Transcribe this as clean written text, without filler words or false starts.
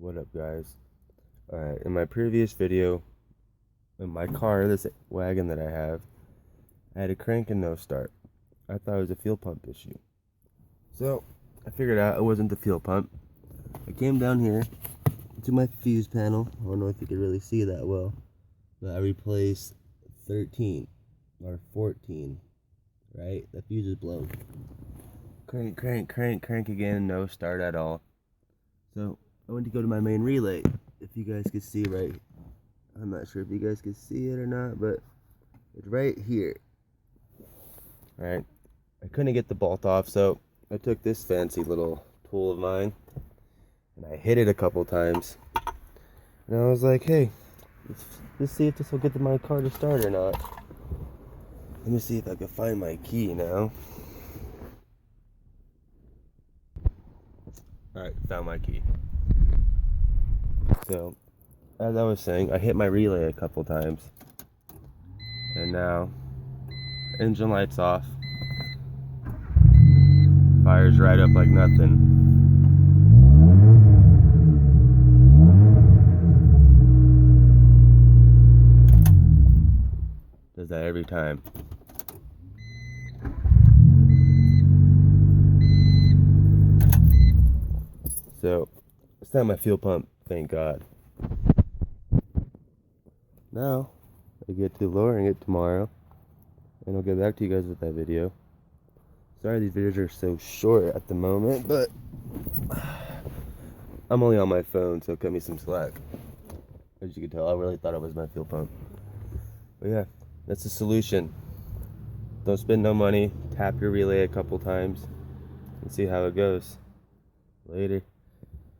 What up, guys? Alright, in my previous video, in my car, this wagon that I have, I had a crank and no start. I thought it was a fuel pump issue. So, I figured out it wasn't the fuel pump. I came down here to my fuse panel. I don't know if you can really see that well, but I replaced 13 or 14, right? The fuse is blown. Crank again, no start at all. So, I went to go to my main relay. If you guys can see right, I'm not sure if you guys can see it or not, but it's right here. Alright, I couldn't get the bolt off, so I took this fancy little tool of mine and I hit it a couple times. And I was like, hey, let's see if this will get my car to start or not. Let me see if I can find my key now. Alright, found my key. So, as I was saying, I hit my relay a couple times. And now, engine lights off. Fires right up like nothing. Does that every time. So, it's not my fuel pump, thank God. Now, I get to lowering it tomorrow, and I'll get back to you guys with that video. Sorry these videos are so short at the moment, but I'm only on my phone, so cut me some slack. As you can tell, I really thought it was my fuel pump. But yeah, that's the solution. Don't spend no money, tap your relay a couple times, and see how it goes. Later.